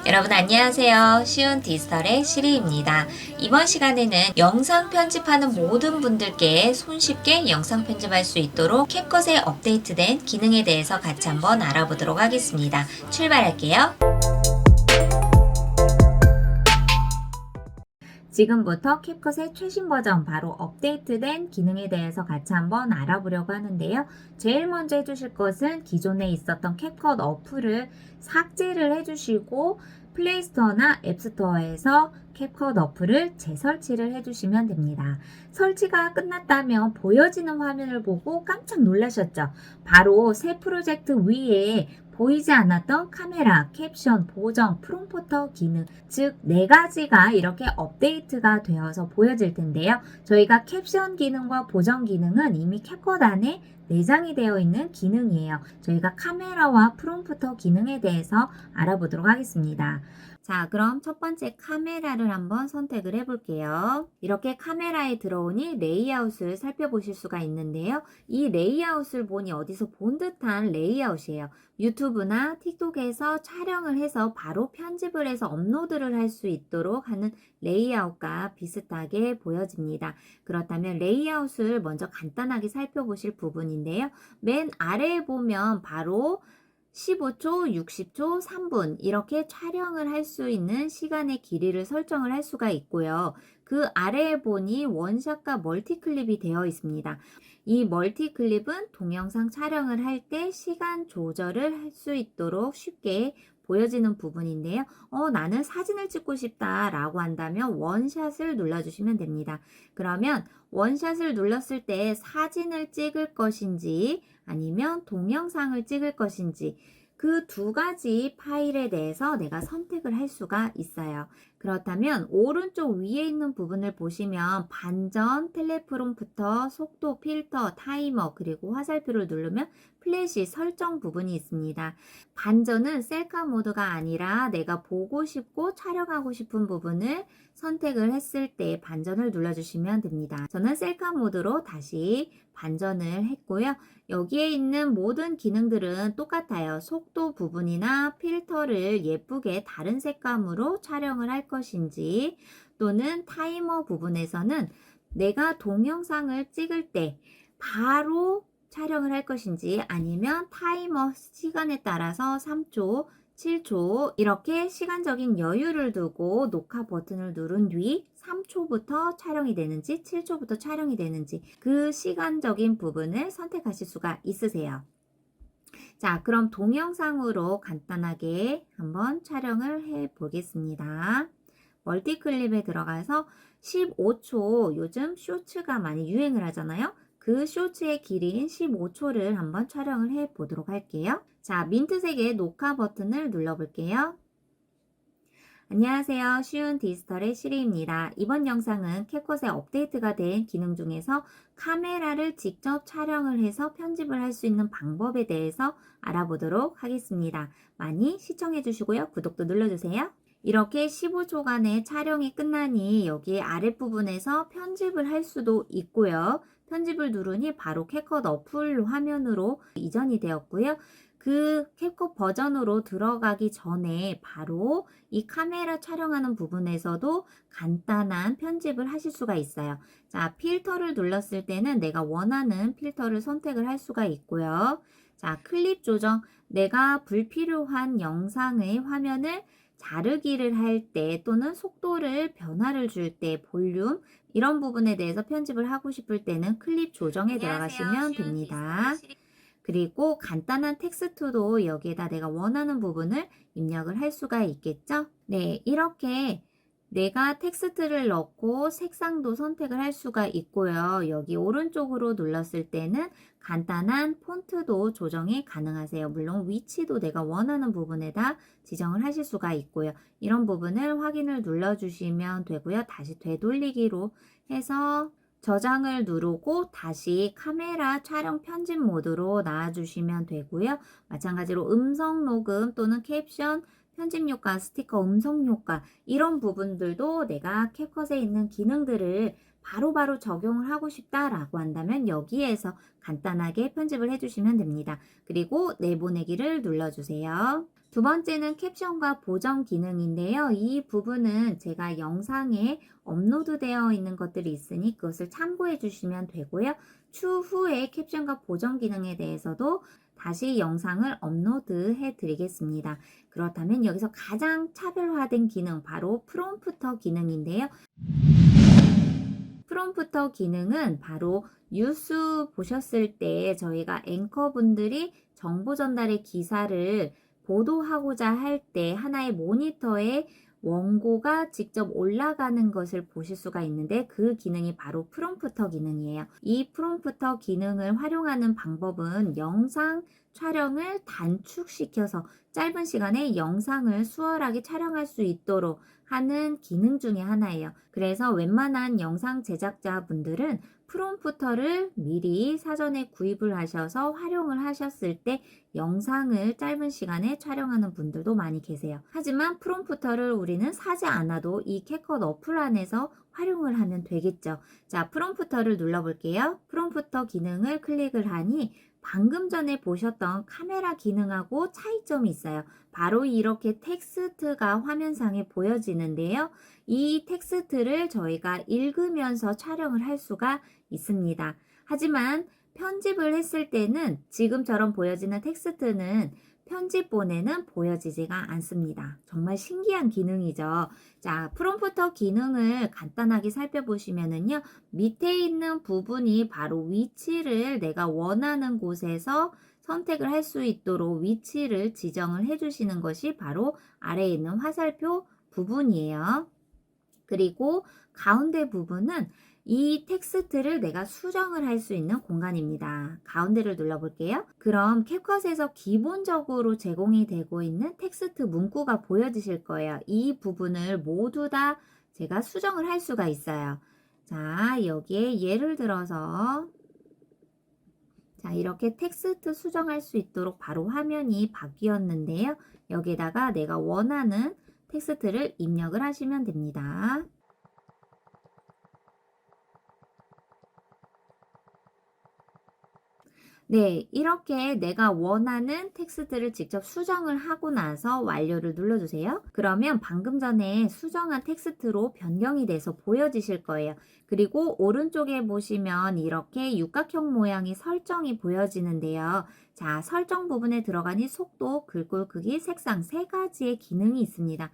여러분 안녕하세요. 쉬운 디지털의 시리입니다. 이번 시간에는 영상 편집하는 모든 분들께 손쉽게 영상 편집할 수 있도록 캡컷에 업데이트된 기능에 대해서 같이 한번 알아보도록 하겠습니다. 출발할게요. 지금부터 캡컷의 최신 버전 바로 업데이트된 기능에 대해서 같이 한번 알아보려고 하는데요. 제일 먼저 해주실 것은 기존에 있었던 캡컷 어플을 삭제를 해주시고 플레이스토어나 앱스토어에서 캡컷 어플을 재설치를 해주시면 됩니다. 설치가 끝났다면 보여지는 화면을 보고 깜짝 놀라셨죠? 바로 새 프로젝트 위에 보이지 않았던 카메라, 캡션, 보정, 프롬포터 기능, 즉 4가지가 이렇게 업데이트가 되어서 보여질 텐데요. 저희가 캡션 기능과 보정 기능은 이미 캡컷 안에 내장이 되어 있는 기능이에요. 저희가 카메라와 프롬프터 기능에 대해서 알아보도록 하겠습니다. 자, 그럼 첫 번째 카메라를 한번 선택을 해볼게요. 이렇게 카메라에 들어오니 레이아웃을 살펴보실 수가 있는데요. 이 레이아웃을 보니 어디서 본 듯한 레이아웃이에요. 유튜브나 틱톡에서 촬영을 해서 바로 편집을 해서 업로드를 할 수 있도록 하는 레이아웃과 비슷하게 보여집니다. 그렇다면 레이아웃을 먼저 간단하게 살펴보실 부분인데요. 맨 아래에 보면 바로 15초, 60초, 3분 이렇게 촬영을 할 수 있는 시간의 길이를 설정을 할 수가 있고요. 그 아래에 보니 원샷과 멀티클립이 되어 있습니다. 이 멀티클립은 동영상 촬영을 할 때 시간 조절을 할 수 있도록 쉽게 보여지는 부분인데요. 나는 사진을 찍고 싶다 라고 한다면 원샷을 눌러주시면 됩니다. 그러면 원샷을 눌렀을 때 사진을 찍을 것인지 아니면 동영상을 찍을 것인지 그 2가지 파일에 대해서 내가 선택을 할 수가 있어요. 그렇다면 오른쪽 위에 있는 부분을 보시면 반전, 텔레프롬부터 속도, 필터, 타이머, 그리고 화살표를 누르면 플래시 설정 부분이 있습니다. 반전은 셀카 모드가 아니라 내가 보고 싶고 촬영하고 싶은 부분을 선택을 했을 때 반전을 눌러주시면 됩니다. 저는 셀카 모드로 다시 반전을 했고요. 여기에 있는 모든 기능들은 똑같아요. 속도 부분이나 필터를 예쁘게 다른 색감으로 촬영을 할 것인지 또는 타이머 부분에서는 내가 동영상을 찍을 때 바로 촬영을 할 것인지 아니면 타이머 시간에 따라서 3초, 7초 이렇게 시간적인 여유를 두고 녹화 버튼을 누른 뒤 3초부터 촬영이 되는지 7초부터 촬영이 되는지 그 시간적인 부분을 선택하실 수가 있으세요. 자, 그럼 동영상으로 간단하게 한번 촬영을 해 보겠습니다. 멀티클립에 들어가서 15초, 요즘 쇼츠가 많이 유행을 하잖아요. 그 쇼츠의 길이인 15초를 한번 촬영을 해 보도록 할게요. 자, 민트색의 녹화 버튼을 눌러 볼게요. 안녕하세요. 쉬운 디지털의 시리입니다. 이번 영상은 캡컷에 업데이트가 된 기능 중에서 카메라를 직접 촬영을 해서 편집을 할 수 있는 방법에 대해서 알아보도록 하겠습니다. 많이 시청해 주시고요. 구독도 눌러주세요. 이렇게 15초간의 촬영이 끝나니 여기 아랫부분에서 편집을 할 수도 있고요. 편집을 누르니 바로 캡컷 어플 화면으로 이전이 되었고요. 그 캡컷 버전으로 들어가기 전에 바로 이 카메라 촬영하는 부분에서도 간단한 편집을 하실 수가 있어요. 자, 필터를 눌렀을 때는 내가 원하는 필터를 선택을 할 수가 있고요. 자, 클립 조정, 내가 불필요한 영상의 화면을 자르기를 할 때 또는 속도를 변화를 줄 때 볼륨 이런 부분에 대해서 편집을 하고 싶을 때는 클립 조정에 들어가시면 됩니다. 그리고 간단한 텍스트도 여기에다 내가 원하는 부분을 입력을 할 수가 있겠죠? 네, 이렇게 내가 텍스트를 넣고 색상도 선택을 할 수가 있고요. 여기 오른쪽으로 눌렀을 때는 간단한 폰트도 조정이 가능하세요. 물론 위치도 내가 원하는 부분에다 지정을 하실 수가 있고요. 이런 부분을 확인을 눌러주시면 되고요. 다시 되돌리기로 해서 저장을 누르고 다시 카메라 촬영 편집 모드로 놔주시면 되고요. 마찬가지로 음성 녹음 또는 캡션, 편집 효과, 스티커, 음성 효과 이런 부분들도 내가 캡컷에 있는 기능들을 바로바로 적용을 하고 싶다라고 한다면 여기에서 간단하게 편집을 해주시면 됩니다. 그리고 내보내기를 눌러주세요. 두 번째는 캡션과 보정 기능인데요. 이 부분은 제가 영상에 업로드되어 있는 것들이 있으니 그것을 참고해 주시면 되고요. 추후에 캡션과 보정 기능에 대해서도 다시 영상을 업로드해 드리겠습니다. 그렇다면 여기서 가장 차별화된 기능, 바로 프롬프터 기능인데요. 프롬프터 기능은 바로 뉴스 보셨을 때 저희가 앵커분들이 정보 전달의 기사를 보도하고자 할 때 하나의 모니터에 원고가 직접 올라가는 것을 보실 수가 있는데, 그 기능이 바로 프롬프터 기능이에요. 이 프롬프터 기능을 활용하는 방법은 영상 촬영을 단축시켜서 짧은 시간에 영상을 수월하게 촬영할 수 있도록 하는 기능 중에 하나예요. 그래서 웬만한 영상 제작자분들은 프롬프터를 미리 사전에 구입을 하셔서 활용을 하셨을 때 영상을 짧은 시간에 촬영하는 분들도 많이 계세요. 하지만 프롬프터를 우리는 사지 않아도 이 캡컷 어플 안에서 활용을 하면 되겠죠. 자, 프롬프터를 눌러볼게요. 프롬프터 기능을 클릭을 하니 방금 전에 보셨던 카메라 기능하고 차이점이 있어요. 바로 이렇게 텍스트가 화면상에 보여지는데요. 이 텍스트를 저희가 읽으면서 촬영을 할 수가 있습니다. 하지만 편집을 했을 때는 지금처럼 보여지는 텍스트는 편집본에는 보여지지가 않습니다. 정말 신기한 기능이죠. 자, 프롬프터 기능을 간단하게 살펴보시면은요, 밑에 있는 부분이 바로 위치를 내가 원하는 곳에서 선택을 할 수 있도록 위치를 지정을 해주시는 것이 바로 아래에 있는 화살표 부분이에요. 그리고 가운데 부분은 이 텍스트를 내가 수정을 할 수 있는 공간입니다. 가운데를 눌러볼게요. 그럼 캡컷에서 기본적으로 제공이 되고 있는 텍스트 문구가 보여지실 거예요. 이 부분을 모두 다 제가 수정을 할 수가 있어요. 자, 여기에 예를 들어서 자, 이렇게 텍스트 수정할 수 있도록 바로 화면이 바뀌었는데요. 여기에다가 내가 원하는 텍스트를 입력을 하시면 됩니다. 네, 이렇게 내가 원하는 텍스트를 직접 수정을 하고 나서 완료를 눌러주세요. 그러면 방금 전에 수정한 텍스트로 변경이 돼서 보여지실 거예요. 그리고 오른쪽에 보시면 이렇게 육각형 모양의 설정이 보여지는데요. 자, 설정 부분에 들어가니 속도, 글꼴 크기, 색상 세 가지의 기능이 있습니다.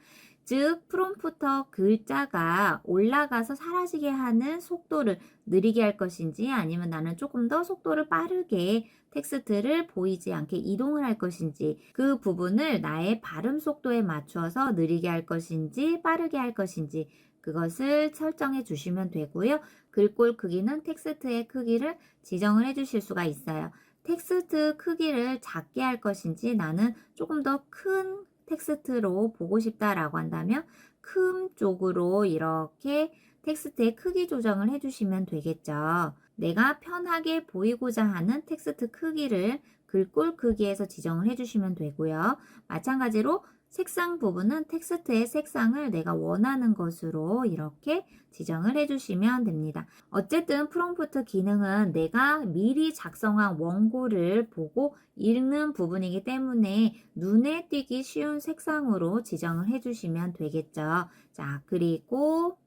즉, 프롬프터 글자가 올라가서 사라지게 하는 속도를 느리게 할 것인지, 아니면 나는 조금 더 속도를 빠르게 텍스트를 보이지 않게 이동을 할 것인지, 그 부분을 나의 발음 속도에 맞추어서 느리게 할 것인지 빠르게 할 것인지 그것을 설정해 주시면 되고요. 글꼴 크기는 텍스트의 크기를 지정을 해 주실 수가 있어요. 텍스트 크기를 작게 할 것인지, 나는 조금 더 큰 텍스트로 보고 싶다라고 한다면 큰 쪽으로 이렇게 텍스트의 크기 조정을 해주시면 되겠죠. 내가 편하게 보이고자 하는 텍스트 크기를 글꼴 크기에서 지정을 해주시면 되고요. 마찬가지로 색상 부분은 텍스트의 색상을 내가 원하는 것으로 이렇게 지정을 해주시면 됩니다. 어쨌든 프롬프트 기능은 내가 미리 작성한 원고를 보고 읽는 부분이기 때문에 눈에 띄기 쉬운 색상으로 지정을 해주시면 되겠죠. 자, 그리고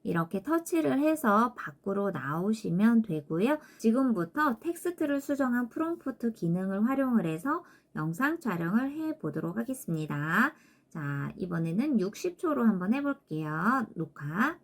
이렇게 터치를 해서 밖으로 나오시면 되고요. 지금부터 텍스트를 수정한 프롬프트 기능을 활용을 해서 영상 촬영을 해 보도록 하겠습니다. 자, 이번에는 60초로 한번 해볼게요. 녹화.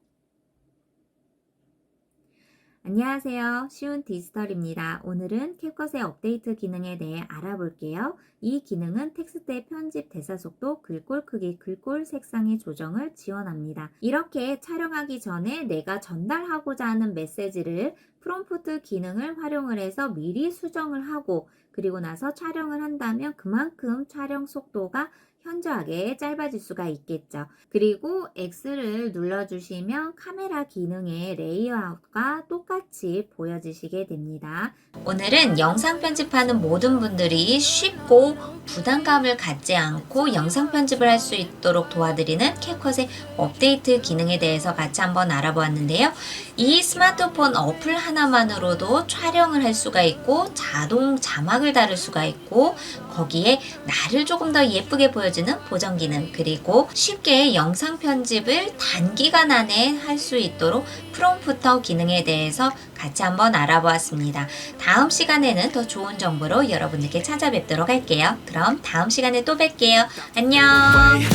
안녕하세요. 쉬운 디지털입니다. 오늘은 캡컷의 업데이트 기능에 대해 알아볼게요. 이 기능은 텍스트의 편집 대사 속도, 글꼴 크기, 글꼴 색상의 조정을 지원합니다. 이렇게 촬영하기 전에 내가 전달하고자 하는 메시지를 프롬프트 기능을 활용을 해서 미리 수정을 하고, 그리고 나서 촬영을 한다면 그만큼 촬영 속도가 현저하게 짧아질 수가 있겠죠. 그리고 X를 눌러주시면 카메라 기능의 레이아웃과 똑같이 보여지시게 됩니다. 오늘은 영상 편집하는 모든 분들이 쉽고 부담감을 갖지 않고 영상 편집을 할 수 있도록 도와드리는 캡컷의 업데이트 기능에 대해서 같이 한번 알아보았는데요. 이 스마트폰 어플 하나만으로도 촬영을 할 수가 있고, 자동 자막을 달을 수가 있고, 거기에 나를 조금 더 예쁘게 보여주는 보정 기능, 그리고 쉽게 영상 편집을 단기간 안에 할 수 있도록 프롬프터 기능에 대해서 같이 한번 알아보았습니다. 다음 시간에는 더 좋은 정보로 여러분들께 찾아뵙도록 할게요. 그럼 다음 시간에 또 뵐게요. 안녕.